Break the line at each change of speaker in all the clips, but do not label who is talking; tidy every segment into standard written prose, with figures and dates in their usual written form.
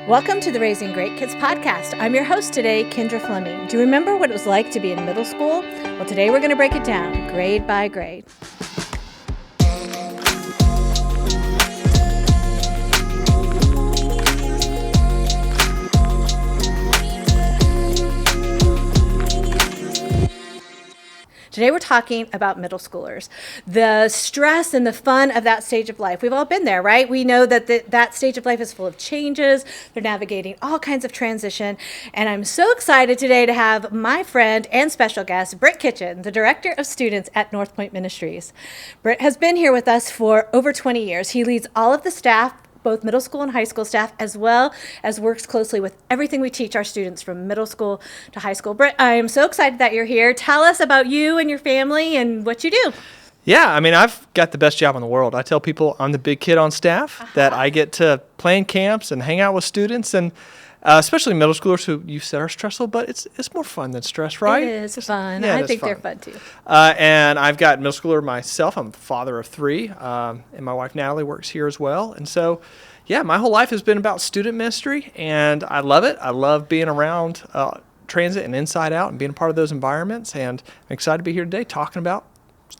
Welcome to the Raising Great Kids podcast. I'm your host today, Kendra Fleming. Do you remember what it was like to be in middle school? Well, today we're going to break it down grade by grade. Today we're talking about middle schoolers, the stress and the fun of that stage of life. We've all been there, right? We know that that stage of life is full of changes. They're navigating all kinds of transition. And I'm so excited today to have my friend and special guest, Britt Kitchen, the Director of Students at North Point Ministries. Britt has been here with us for over 20 years. He leads all of the staff, both middle school and high school staff, as well as works closely with everything we teach our students from middle school to high school. Britt, I am so excited that you're here. Tell us about you and your family and what you do.
Yeah, I mean, I've got the best job in the world. I tell people I'm the big kid on staff, that I get to plan camps and hang out with students, and especially middle schoolers who you said are stressful, but it's more fun than stress, right?
It is fun.
Yeah,
I think they're fun too.
And I've got middle schooler myself. I'm a father of three, and my wife Natalie works here as well. And so, yeah, my whole life has been about student ministry, and I love it. I love being around transit and inside out and being a part of those environments. And I'm excited to be here today talking about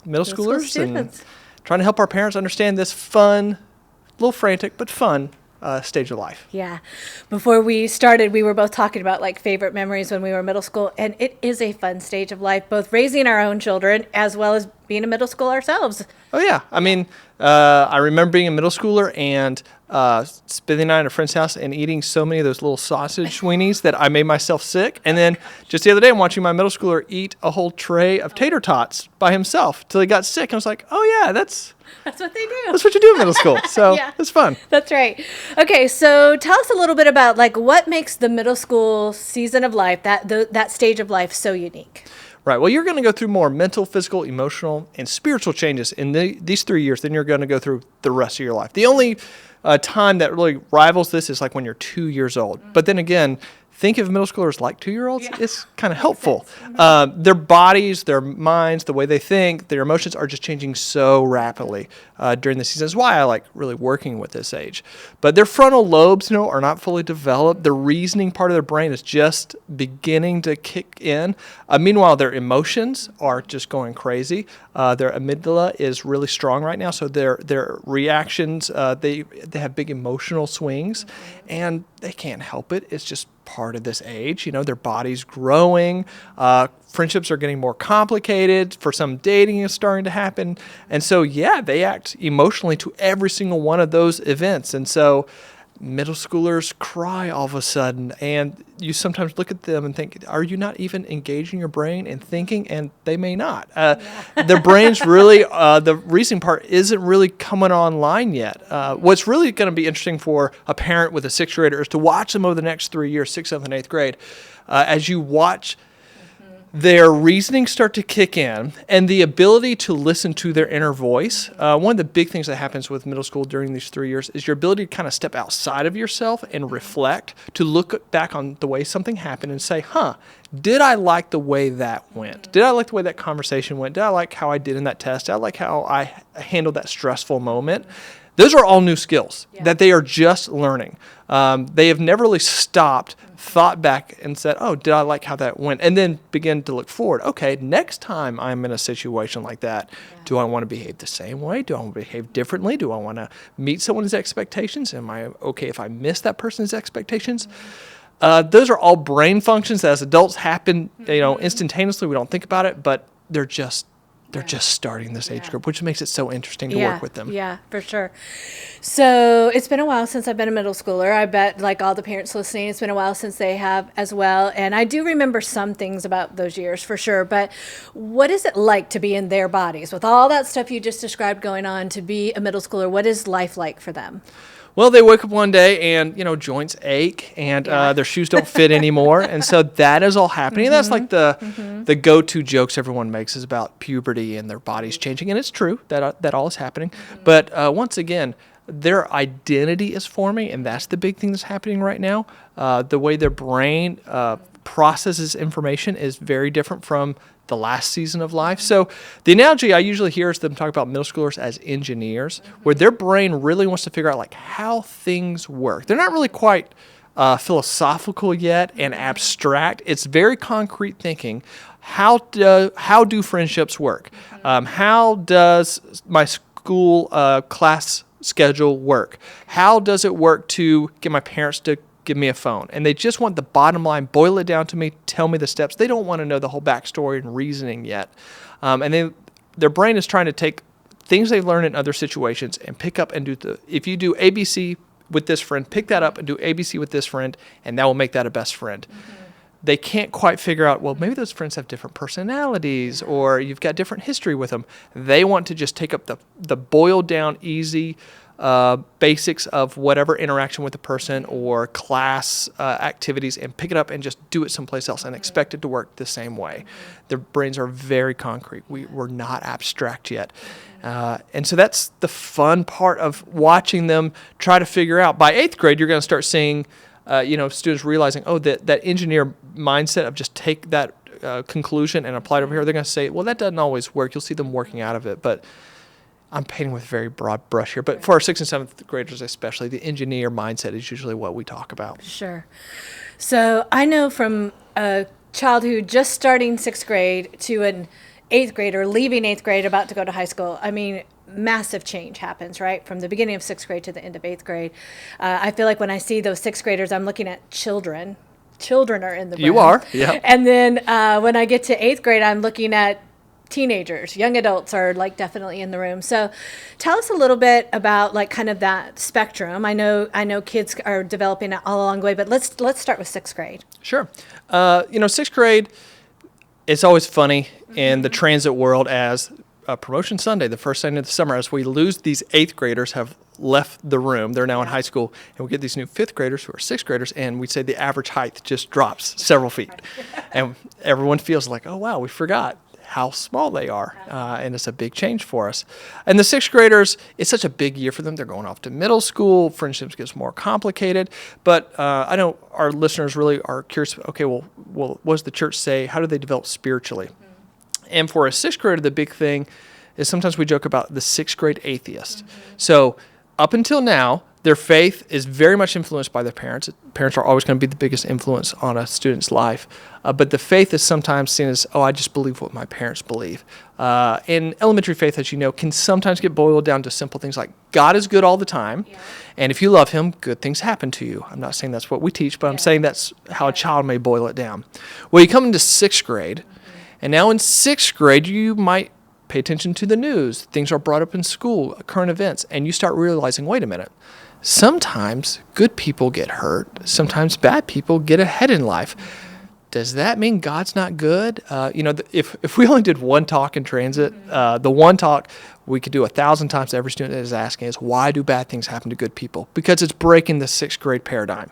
middle schoolers and trying to help our parents understand this fun, a little frantic, but fun stage of life.
Yeah. Before we started, we were both talking about like favorite memories when we were middle school, and it is a fun stage of life, both raising our own children as well as being in middle school ourselves.
Oh, yeah. I mean, I remember being a middle schooler and spending the night at a friend's house and eating so many of those little sausage weenies that I made myself sick. And then just the other day, I'm watching my middle schooler eat a whole tray of tater tots by himself till he got sick. I was like, oh, yeah, that's
what they do.
That's what you do in middle school. So
Yeah.
It's fun.
That's right. Okay, so tell us a little bit about like what makes the middle school season of life, that stage of life, so unique.
Right. Well, you're going to go through more mental, physical, emotional, and spiritual changes in these 3 years than you're going to go through the rest of your life. The only time that really rivals this is like when you're 2 years old. But then again, think of middle schoolers like 2-year-olds. Yeah. It's kind of helpful. Their bodies, their minds, the way they think, their emotions are just changing so rapidly during the season. That's why I like really working with this age. But their frontal lobes, are not fully developed. The reasoning part of their brain is just beginning to kick in. Meanwhile, their emotions are just going crazy. Their amygdala is really strong right now, so their reactions, they have big emotional swings, and they can't help it. It's just part of this age. Their body's growing. Friendships are getting more complicated. For some, dating is starting to happen. And so, yeah, they act emotionally to every single one of those events. And so middle schoolers cry all of a sudden, and you sometimes look at them and think, are you not even engaging your brain and thinking? And they may not. Their brains really, the reasoning part isn't really coming online yet. What's really going to be interesting for a parent with a 6th grader is to watch them over the next 3 years, 6th, 7th, and 8th grade, as you watch their reasoning start to kick in and the ability to listen to their inner voice. One of the big things that happens with middle school during these 3 years is your ability to kind of step outside of yourself and reflect, to look back on the way something happened and say, did I like the way that went? Did I like the way that conversation went? Did I like how I did in that test? Did I like how I handled that stressful moment? Those are all new skills that they are just learning. They have never really stopped, thought back and said, oh, did I like how that went? And then begin to look forward. Okay, next time I'm in a situation like that, do I want to behave the same way? Do I want to behave differently? Do I want to meet someone's expectations? Am I okay if I miss that person's expectations? Those are all brain functions that as adults happen, instantaneously. We don't think about it, but they're just starting this age group, which makes it so interesting to work with them.
Yeah, for sure. So it's been a while since I've been a middle schooler. I bet like all the parents listening, it's been a while since they have as well. And I do remember some things about those years for sure. But what is it like to be in their bodies with all that stuff you just described going on, to be a middle schooler? What is life like for them?
Well, they wake up one day and, joints ache and their shoes don't fit anymore. And so that is all happening. And that's like the go-to jokes everyone makes is about puberty and their bodies changing. And it's true that all is happening. But once again, their identity is forming, and that's the big thing that's happening right now. The way their brain processes information is very different from the last season of life. So the analogy I usually hear is them talk about middle schoolers as engineers, where their brain really wants to figure out like how things work. They're not really quite philosophical yet and abstract. It's very concrete thinking. How do friendships work? How does my school class schedule work? How does it work to get my parents to give me a phone? And they just want the bottom line, boil it down to me, tell me the steps. They don't want to know the whole backstory and reasoning yet. And their brain is trying to take things they learn in other situations and pick up and do if you do ABC with this friend, pick that up and do ABC with this friend, and that will make that a best friend. They can't quite figure out, well, maybe those friends have different personalities or you've got different history with them. They want to just take up the boiled down, easy basics of whatever interaction with the person or class activities and pick it up and just do it someplace else and expect it to work the same way. Their brains are very concrete. We're not abstract yet. And so that's the fun part of watching them try to figure out. By 8th grade, you're going to start seeing students realizing, that engineer mindset of just take that conclusion and apply it over here. They're going to say, well, that doesn't always work. You'll see them working out of it. But I'm painting with a very broad brush here. But for our 6th and 7th graders especially, the engineer mindset is usually what we talk about.
Sure. So I know from a child who just starting 6th grade to an 8th grader leaving 8th grade about to go to high school, massive change happens, right? From the beginning of 6th grade to the end of 8th grade. I feel like when I see those 6th graders, I'm looking at children. Children are in the room.
You are, yeah.
And then when I get to 8th grade, I'm looking at teenagers. Young adults are definitely in the room. So tell us a little bit about kind of that spectrum. I know kids are developing it all along the way, but let's start with 6th grade.
Sure. 6th grade, it's always funny in the transit world as Promotion Sunday, the first Sunday of the summer, as we lose these 8th graders have left the room. They're now in high school, and we get these new 5th graders who are 6th graders, and we say the average height just drops several feet. And everyone feels like, oh, wow, we forgot how small they are, and it's a big change for us. And the 6th graders, it's such a big year for them. They're going off to middle school. Friendships gets more complicated. But I know our listeners really are curious, okay, well, what does the church say? How do they develop spiritually? And for a 6th grader, the big thing is sometimes we joke about the 6th grade atheist. So up until now, their faith is very much influenced by their parents. Parents are always going to be the biggest influence on a student's life. But the faith is sometimes seen as, I just believe what my parents believe. And elementary faith, as you know, can sometimes get boiled down to simple things like God is good all the time. Yeah. And if you love him, good things happen to you. I'm not saying that's what we teach, but I'm saying that's how a child may boil it down. Well, you come into 6th grade, and now in 6th grade, you might pay attention to the news. Things are brought up in school, current events, and you start realizing, wait a minute, sometimes good people get hurt. Sometimes bad people get ahead in life. Does that mean God's not good? If we only did one talk in transit, the one talk we could do 1,000 times every student is asking is, why do bad things happen to good people? Because it's breaking the 6th grade paradigm.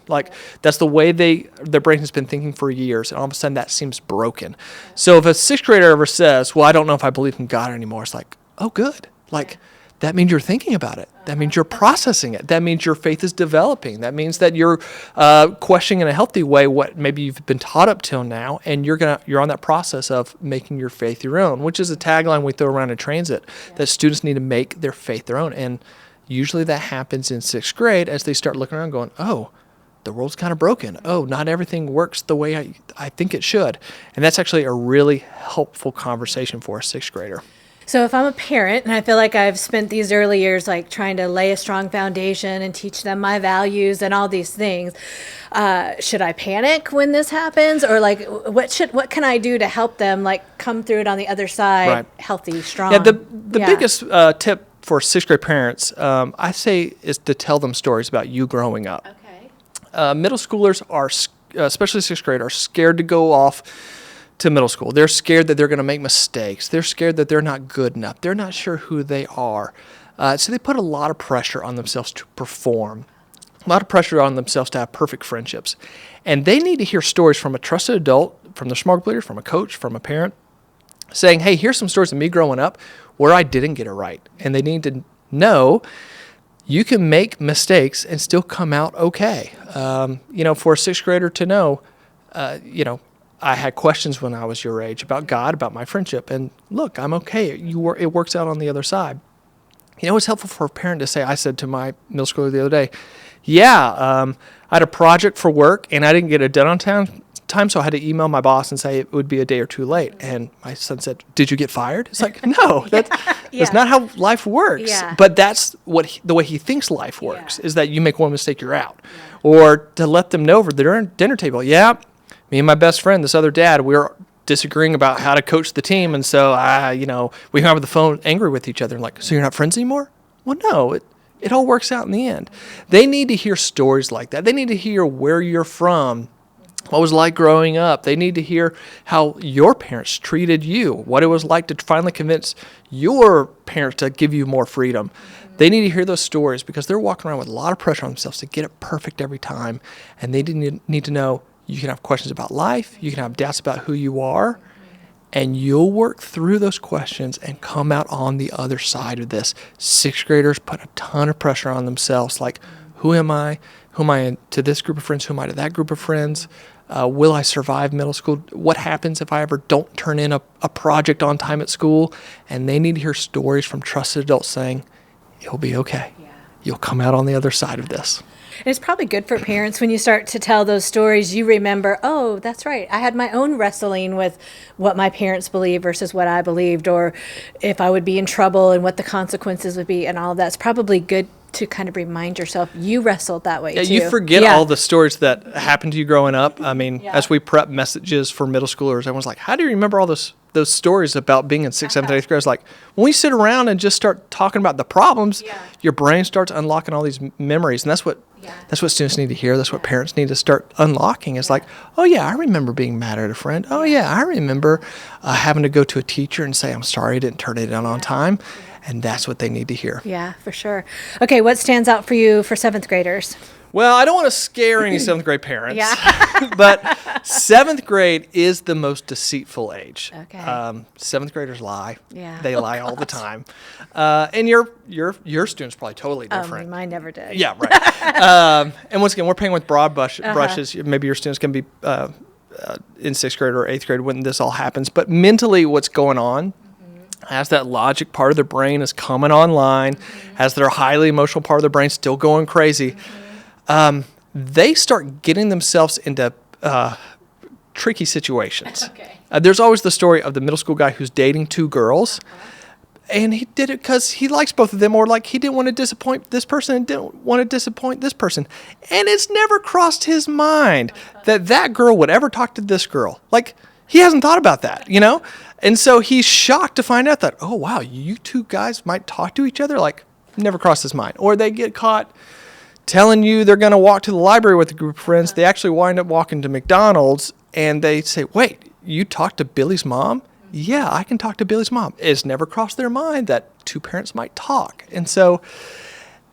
That's the way their brain has been thinking for years, and all of a sudden that seems broken. So if a 6th grader ever says, well, I don't know if I believe in God anymore, it's like, oh, good. That means you're thinking about it. That means you're processing it. That means your faith is developing. That means that you're questioning in a healthy way what maybe you've been taught up till now, and you're on that process of making your faith your own, which is a tagline we throw around in transit, that students need to make their faith their own. And usually that happens in 6th grade as they start looking around going, oh, the world's kind of broken. Oh, not everything works the way I think it should. And that's actually a really helpful conversation for a 6th grader.
So if I'm a parent and I feel like I've spent these early years trying to lay a strong foundation and teach them my values and all these things, should I panic when this happens, or what can I do to help them come through it on the other side, healthy, strong? Yeah, the
biggest tip for 6th grade parents, I say, is to tell them stories about you growing up. Okay. Middle schoolers are, especially 6th grade, are scared to go off to middle school. They're scared that they're going to make mistakes. They're scared that they're not good enough. They're not sure who they are. So they put a lot of pressure on themselves to perform, a lot of pressure on themselves to have perfect friendships. And they need to hear stories from a trusted adult, from their small group leader, from a coach, from a parent, saying, hey, here's some stories of me growing up where I didn't get it right. And they need to know you can make mistakes and still come out okay. For a 6th grader to know, I had questions when I was your age about God, about my friendship, and look, I'm okay. It works out on the other side. It's helpful for a parent to say, I said to my middle schooler the other day, I had a project for work and I didn't get it done on time, so I had to email my boss and say it would be a day or two late. And my son said, "Did you get fired?" It's like, no, that's not how life works.
Yeah.
But that's the way he thinks life works, is that you make one mistake, you're out. Or to let them know over the dinner table, me and my best friend, this other dad, we were disagreeing about how to coach the team. And so, we hung up the phone angry with each other and like, so you're not friends anymore? Well, no, it all works out in the end. They need to hear stories like that. They need to hear where you're from, what it was like growing up. They need to hear how your parents treated you, what it was like to finally convince your parents to give you more freedom. They need to hear those stories because they're walking around with a lot of pressure on themselves to get it perfect every time. And they need to know you can have questions about life, you can have doubts about who you are, and you'll work through those questions and come out on the other side of this. Sixth graders put a ton of pressure on themselves, like, who am I? Who am I to this group of friends? Who am I to that group of friends? Will I survive middle school? What happens if I ever don't turn in a project on time at school? And they need to hear stories from trusted adults saying, you'll be okay. Yeah. You'll come out on the other side of this.
And it's probably good for parents when you start to tell those stories. You remember, oh, that's right. I had my own wrestling with what my parents believed versus what I believed, or if I would be in trouble and what the consequences would be and all of that. It's probably good to kind of remind yourself you wrestled that way too.
You forget all the stories that happened to you growing up. I mean, as we prep messages for middle schoolers, everyone's like, how do you remember all those stories about being in 6th, 7th, 8th grade? It's like, when we sit around and just start talking about the problems, your brain starts unlocking all these memories. And that's what students need to hear. That's what parents need to start unlocking. It's like, oh yeah, I remember being mad at a friend. Oh yeah, I remember having to go to a teacher and say, I'm sorry I didn't turn it in on time. And that's what they need to hear.
Yeah, for sure. Okay, what stands out for you for 7th graders?
Well, I don't want to scare any 7th grade parents.
Yeah.
But 7th grade is the most deceitful age.
Okay.
7th graders lie.
Yeah.
They lie all the time. And your students probably totally different.
Mine never did.
Yeah, right. And once again, we're painting with broad brushes. Maybe your students can be in 6th grade or 8th grade when this all happens. But mentally, what's going on, as that logic part of their brain is coming online, as their highly emotional part of their brain still going crazy, they start getting themselves into tricky situations.
Okay.
There's always the story of the middle school guy who's dating 2 girls, and he did it because he likes both of them, or like he didn't want to disappoint this person and didn't want to disappoint this person. And it's never crossed his mind that girl would ever talk to this girl. Like, he hasn't thought about that, And so he's shocked to find out that, oh, wow, you 2 guys might talk to each other? Like, never crossed his mind. Or they get caught telling you they're going to walk to the library with a group of friends. They actually wind up walking to McDonald's, and they say, wait, you talked to Billy's mom? Yeah, I can talk to Billy's mom. It's never crossed their mind that 2 parents might talk. And so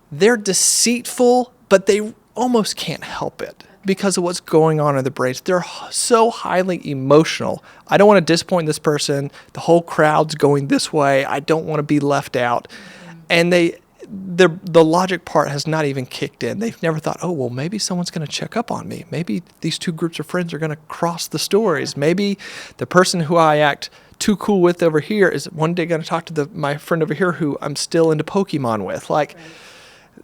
they're deceitful, but they almost can't help it because of what's going on in the brains. They're so highly emotional. I don't want to disappoint this person. The whole crowd's going this way. I don't want to be left out. And the logic part has not even kicked in. They've never thought, oh, well, maybe someone's going to check up on me. Maybe these 2 groups of friends are going to cross the stories. Maybe the person who I act too cool with over here is one day going to talk to my friend over here who I'm still into Pokemon with. Like,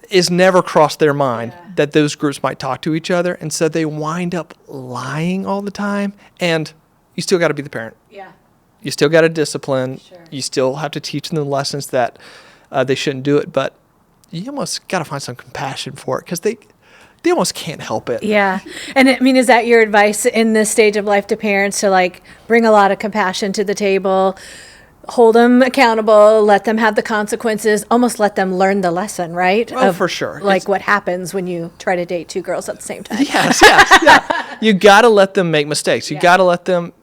it's never crossed their mind that those groups might talk to each other. And so they wind up lying all the time. And you still got to be the parent. Yeah. You still got to discipline. Sure. You still have to teach them the lessons that they shouldn't do it. But you almost got to find some compassion for it because they almost can't help it.
Yeah. And I mean, is that your advice in this stage of life to parents, to like bring a lot of compassion to the table, hold them accountable, let them have the consequences, almost let them learn the lesson, right?
Oh, for sure.
Like what happens when you try to date 2 girls at the same time.
Yes. Yeah. You got to let them make mistakes. You got to let them,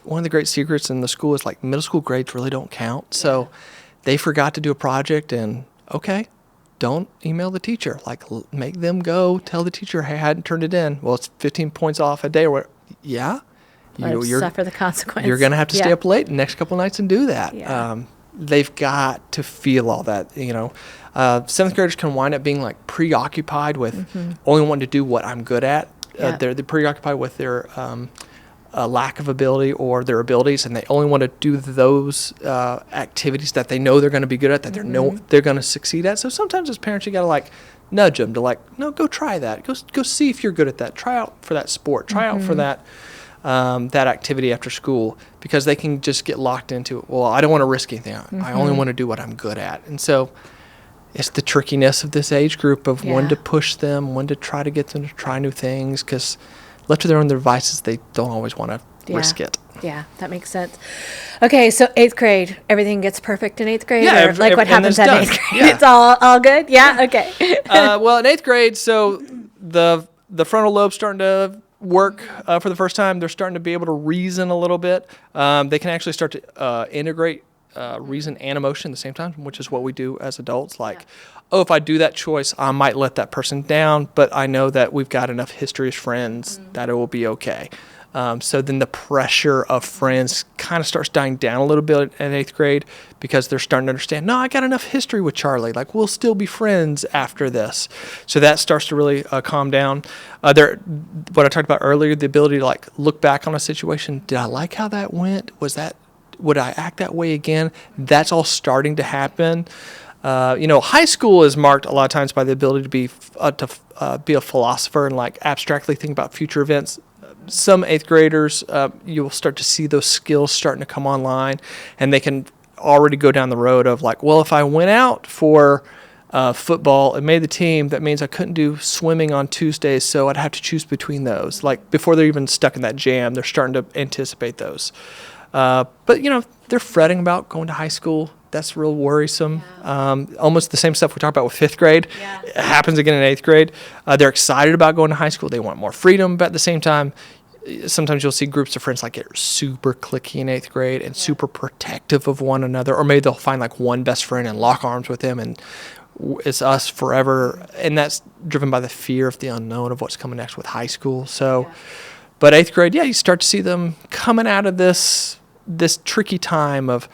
one of the great secrets in the school is like middle school grades really don't count. So they forgot to do a project and, okay, don't email the teacher. Like, make them go tell the teacher, hey, I hadn't turned it in. Well, it's 15 points off a day or what? Yeah.
You're suffer the consequence.
You're going to have to stay up late the next couple of nights and do that.
Yeah.
They've got to feel all that, 7th graders can wind up being like preoccupied with only wanting to do what I'm good at. They're preoccupied with their lack of ability or their abilities, and they only want to do those activities that they know they're going to be good at, that they're going to succeed at. So sometimes as parents, you got to like nudge them to like, no, go try that. Go see if you're good at that. Try out for that sport. Try out for that that activity after school, because they can just get locked into, well, I don't want to risk anything. I only want to do what I'm good at. And so it's the trickiness of this age group of when to push them, when to try to get them to try new things, because left to their own devices, they don't always want to risk it.
Yeah, that makes sense. Okay, so 8th grade, everything gets perfect in 8th grade?
Yeah,
or like what happens at
done.
8th grade?
Yeah.
It's all good? Yeah, okay.
Well, in 8th grade, so the frontal lobe's starting to work for the first time. They're starting to be able to reason a little bit. They can actually start to integrate reason and emotion at the same time, which is what we do as adults. Like, oh, if I do that choice, I might let that person down, but I know that we've got enough history as friends that it will be okay. So then the pressure of friends kind of starts dying down a little bit in 8th grade, because they're starting to understand, no, I got enough history with Charlie. Like, we'll still be friends after this. So that starts to really calm down. What I talked about earlier, the ability to like look back on a situation. Did I like how that went? Would I act that way again? That's all starting to happen. High school is marked a lot of times by the ability to be a philosopher and like abstractly think about future events. Some 8th graders, you will start to see those skills starting to come online, and they can already go down the road of like, well, if I went out for football and made the team, that means I couldn't do swimming on Tuesdays, so I'd have to choose between those. Like, before they're even stuck in that jam, they're starting to anticipate those. But they're fretting about going to high school. That's real worrisome. Almost the same stuff we talked about with 5th grade. It happens again in 8th grade. They're excited about going to high school. They want more freedom, but at the same time, sometimes you'll see groups of friends like get super cliquey in 8th grade and super protective of one another, or maybe they'll find like one best friend and lock arms with him, and it's us forever. And that's driven by the fear of the unknown of what's coming next with high school. So, but 8th grade, you start to see them coming out of this tricky time of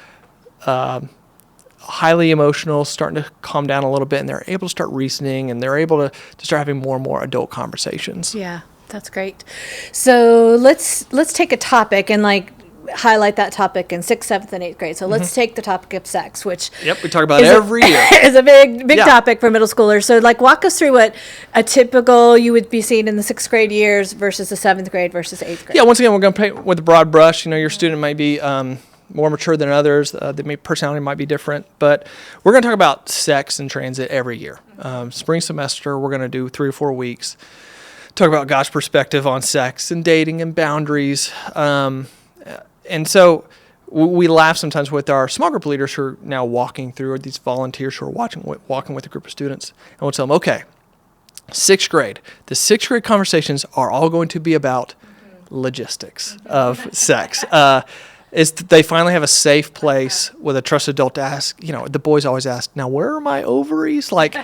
highly emotional, starting to calm down a little bit, and they're able to start reasoning, and they're able to start having more and more adult conversations. Yeah,
that's great. So let's take a topic and like highlight that topic in 6th, 7th, and 8th grade. So let's take the topic of sex, which
we talk about every year.
Is a big topic for middle schoolers. So like walk us through what a typical you would be seeing in the 6th grade years versus the 7th grade versus 8th grade.
Yeah, once again, we're going to paint with a broad brush. Your student might be more mature than others. Personality might be different, but we're going to talk about sex in transit every year. Spring semester, we're going to do 3 or 4 weeks, talk about God's perspective on sex and dating and boundaries. And so we laugh sometimes with our small group leaders who are now walking through, or these volunteers who are walking with a group of students, and we'll tell them, okay, 6th grade. The 6th grade conversations are all going to be about logistics of sex. They finally have a safe place with a trusted adult to ask. The boys always ask, now where are my ovaries? Like,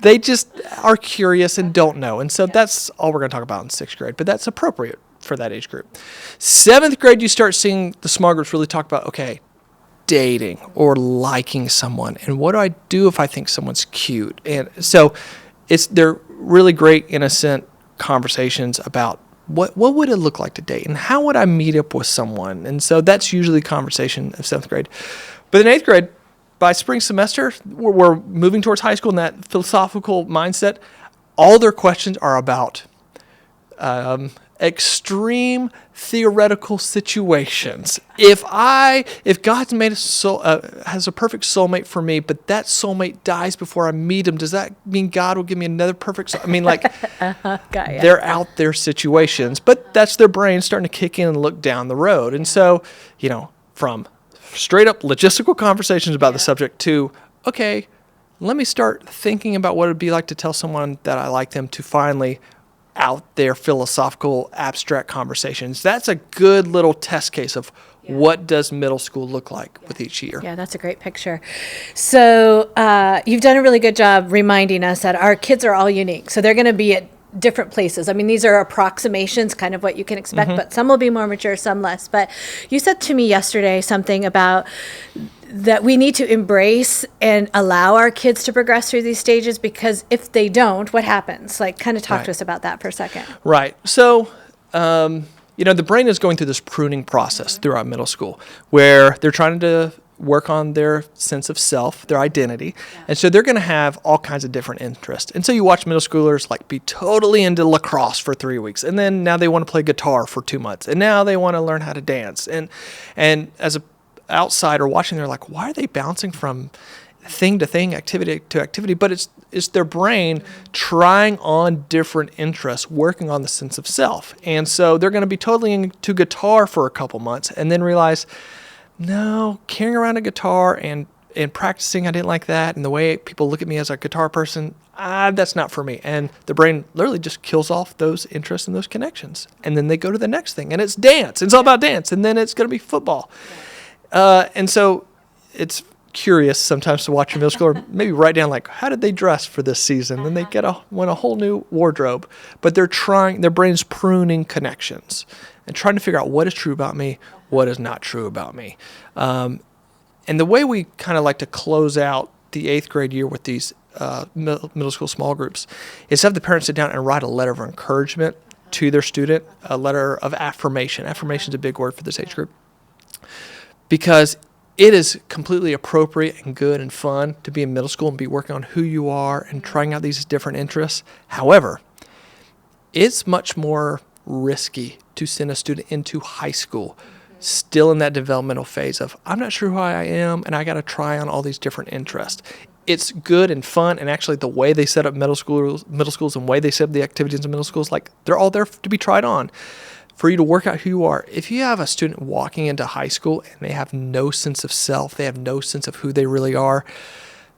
they just are curious and don't know. And so that's all we're going to talk about in 6th grade, but that's appropriate for that age group. 7th grade, you start seeing the small groups really talk about, okay, dating or liking someone, and what do I do if I think someone's cute? And so they're really great, innocent conversations about what would it look like to date, and how would I meet up with someone? And so that's usually the conversation of 7th grade. But in 8th grade, by spring semester, we're moving towards high school in that philosophical mindset. All their questions are about extreme theoretical situations. If God's made has a perfect soulmate for me, but that soulmate dies before I meet him, does that mean God will give me another perfect they're out there situations, but that's their brain starting to kick in and look down the road. And so, from straight up logistical conversations about the subject to, okay, let me start thinking about what it'd be like to tell someone that I like them, to finally out there philosophical abstract conversations. That's a good little test case of what does middle school look like with each year.
Yeah, that's a great picture. So you've done a really good job reminding us that our kids are all unique. So they're going to be at different places. I mean, these are approximations, kind of what you can expect, but some will be more mature, some less. But you said to me yesterday something about that we need to embrace and allow our kids to progress through these stages, because if they don't, what happens? Like, kind of talk to us about that for a second.
Right. So, the brain is going through this pruning process throughout middle school, where they're trying to work on their sense of self, their identity. And so they're going to have all kinds of different interests. And so you watch middle schoolers like be totally into lacrosse for 3 weeks. And then now they want to play guitar for 2 months. And now they want to learn how to dance. And as a outsider watching, they're like, why are they bouncing from thing to thing, activity to activity? But it's their brain trying on different interests, working on the sense of self. And so they're going to be totally into guitar for a couple months and then realize, no, carrying around a guitar and practicing, I didn't like that. And the way people look at me as a guitar person, that's not for me. And the brain literally just kills off those interests and those connections. And then they go to the next thing, and it's dance. It's all about dance. And then it's going to be football. And so it's curious sometimes to watch a middle schooler maybe write down like, how did they dress for this season? Then they want a whole new wardrobe. But their brain's pruning connections and trying to figure out what is true about me, what is not true about me. And the way we kind of like to close out the 8th grade year with these middle school small groups is have the parents sit down and write a letter of encouragement to their student, a letter of affirmation. Affirmation is a big word for this age group because it is completely appropriate and good and fun to be in middle school and be working on who you are and trying out these different interests. However, it's much more risky to send a student into high school still in that developmental phase of, I'm not sure who I am, and I got to try on all these different interests. It's good and fun, and actually the way they set up middle schools and way they set up the activities in middle schools, like they're all there to be tried on for you to work out who you are. If you have a student walking into high school and they have no sense of self, they have no sense of who they really are,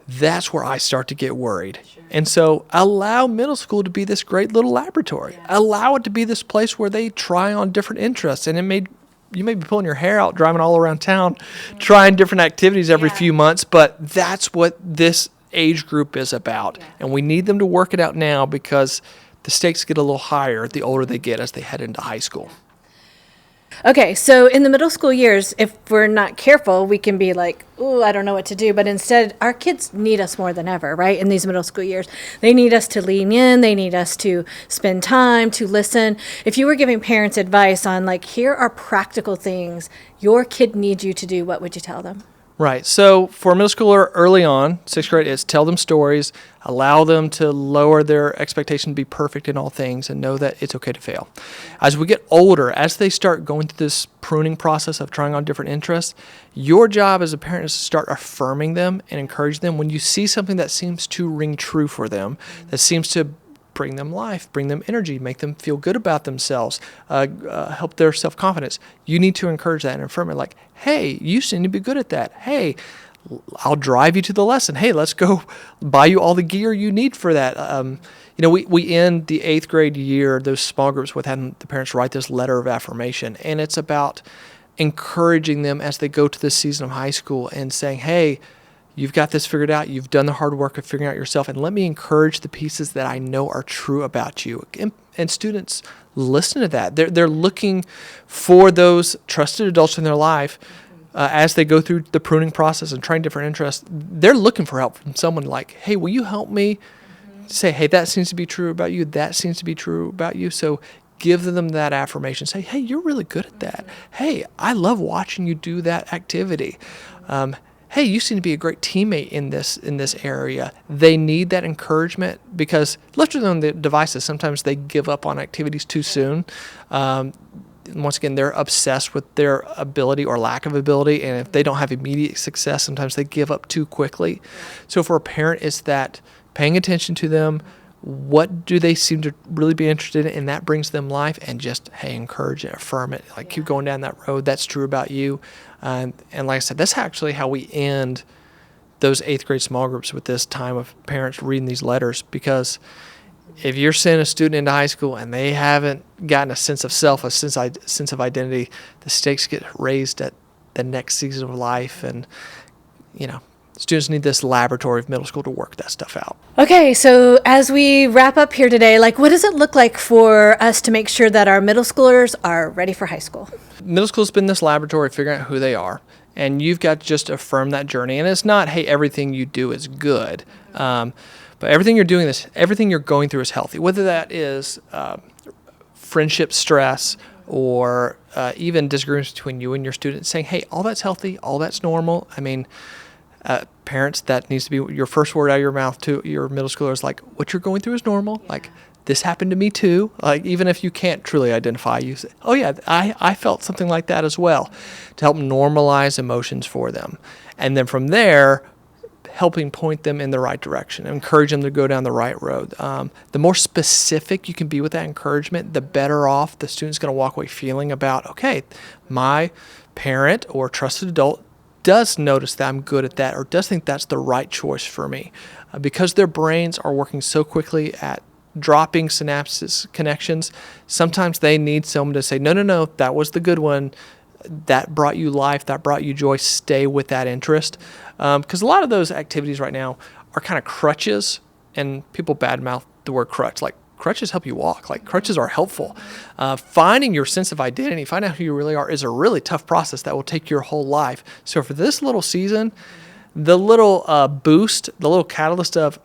that's where I start to get worried. Sure. And so allow middle school to be this great little laboratory. Yeah. Allow it to be this place where they try on different interests, and you may be pulling your hair out, driving all around town, trying different activities every few months, but that's what this age group is about. Yeah. And we need them to work it out now because the stakes get a little higher the older they get as they head into high school.
Okay, so in the middle school years, if we're not careful, we can be like, ooh, I don't know what to do. But instead, our kids need us more than ever, right? In these middle school years, they need us to lean in. They need us to spend time, to listen. If you were giving parents advice on like, here are practical things your kid needs you to do, what would you tell them?
Right. So for a middle schooler early on, 6th grade, is tell them stories, allow them to lower their expectation to be perfect in all things and know that it's okay to fail. As we get older, as they start going through this pruning process of trying on different interests, your job as a parent is to start affirming them and encourage them when you see something that seems to ring true for them, that seems to bring them life, bring them energy, make them feel good about themselves, help their self-confidence. You need to encourage that and affirm it like, hey, you seem to be good at that. Hey, I'll drive you to the lesson. Hey, let's go buy you all the gear you need for that. We end the 8th grade year, those small groups, with having the parents write this letter of affirmation. And it's about encouraging them as they go to this season of high school and saying, hey, you've got this figured out. You've done the hard work of figuring out yourself. And let me encourage the pieces that I know are true about you. And students listen to that. They're looking for those trusted adults in their life as they go through the pruning process and trying different interests. They're looking for help from someone like, hey, will you help me? Say, hey, that seems to be true about you. That seems to be true about you. So give them that affirmation. Say, hey, you're really good at that. Hey, I love watching you do that activity. Hey, you seem to be a great teammate in this area. They need that encouragement because left to their own devices, sometimes they give up on activities too soon. Once again, they're obsessed with their ability or lack of ability, and if they don't have immediate success, sometimes they give up too quickly. So for a parent, it's that paying attention to them, what do they seem to really be interested in, and that brings them life, and just, hey, encourage and affirm it. Like, keep going down that road. That's true about you. And like I said, that's actually how we end those 8th grade small groups with this time of parents reading these letters, because if you're sending a student into high school and they haven't gotten a sense of self, a sense of identity, the stakes get raised at the next season of life. And, students need this laboratory of middle school to work that stuff out.
Okay, so as we wrap up here today, what does it look like for us to make sure that our middle schoolers are ready for high school?
Middle school's been this laboratory figuring out who they are, and you've got to just affirm that journey. And it's not, hey, everything you do is good, but everything you're going through is healthy, whether that is friendship stress or even disagreements between you and your student, saying, hey, all that's healthy, all that's normal. I mean, parents, that needs to be your first word out of your mouth to your middle schoolers, like, what you're going through is normal. Yeah. Like, this happened to me too. Like, even if you can't truly identify, you say, oh yeah, I felt something like that as well, to help normalize emotions for them. And then from there, helping point them in the right direction, encourage them to go down the right road. The more specific you can be with that encouragement, the better off the student's going to walk away feeling about, okay, my parent or trusted adult does notice that I'm good at that, or does think that's the right choice for me. Because their brains are working so quickly at dropping synapses connections, sometimes they need someone to say, no, that was the good one. That brought you life, that brought you joy, stay with that interest. Because a lot of those activities right now are kind of crutches, and people badmouth the word crutch. Like, crutches help you walk. Like, crutches are helpful. Finding your sense of identity, finding out who you really are, is a really tough process that will take your whole life. So for this little season, the little boost, the little catalyst of,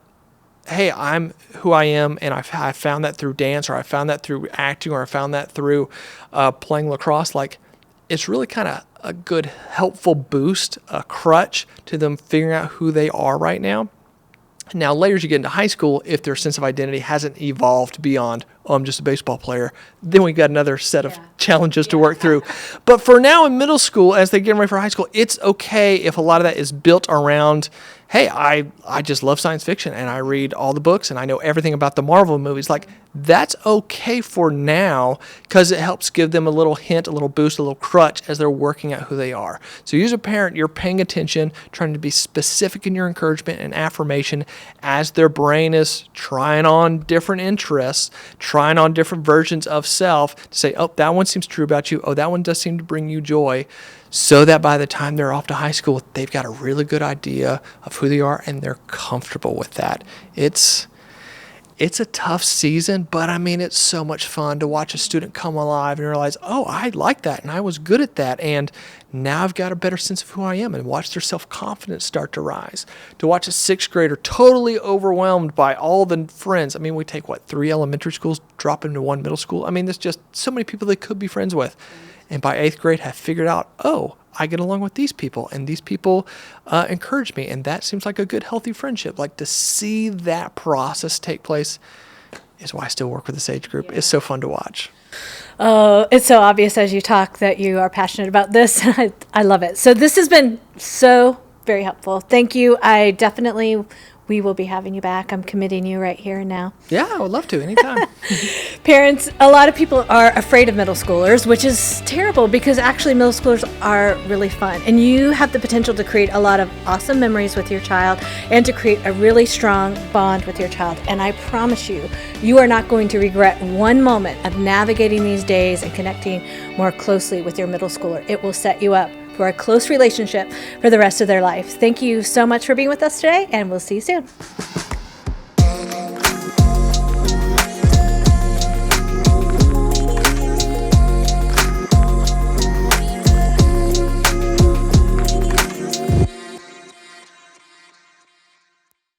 hey, I'm who I am, and I found that through dance, or I found that through acting, or I found that through playing lacrosse, like, it's really kind of a good, helpful boost, a crutch to them figuring out who they are right now. Now, later as you get into high school, if their sense of identity hasn't evolved beyond, oh, I'm just a baseball player, then we got another set of challenges to work through. But for now in middle school, as they get ready for high school, it's okay if a lot of that is built around, hey, I just love science fiction, and I read all the books, and I know everything about the Marvel movies. Like, that's okay for now, because it helps give them a little hint, a little boost, a little crutch as they're working out who they are. So you as a parent, you're paying attention, trying to be specific in your encouragement and affirmation as their brain is trying on different interests, trying on different versions of self to say, oh, that one seems true about you. Oh, that one does seem to bring you joy. So that by the time they're off to high school, they've got a really good idea of who they are, and they're comfortable with that. It's a tough season, but I mean, it's so much fun to watch a student come alive and realize, oh, I like that, and I was good at that, and now I've got a better sense of who I am, and watch their self-confidence start to rise. To watch a sixth grader totally overwhelmed by all the friends. I mean, we take, 3 elementary schools, drop into one middle school. I mean, there's just so many people they could be friends with. And by 8th grade, have figured out, oh, I get along with these people, and these people encourage me, and that seems like a good, healthy friendship. Like, to see that process take place is why I still work with this age group. It's so fun to watch.
Oh, it's so obvious as you talk that you are passionate about this. I love it. So this has been so very helpful. Thank you. We will be having you back. I'm committing you right here and now.
Yeah, I would love to, anytime.
Parents, a lot of people are afraid of middle schoolers, which is terrible, because actually middle schoolers are really fun. And you have the potential to create a lot of awesome memories with your child, and to create a really strong bond with your child. And I promise you, you are not going to regret one moment of navigating these days and connecting more closely with your middle schooler. It will set you up for a close relationship for the rest of their life. Thank you so much for being with us today, and we'll see you soon.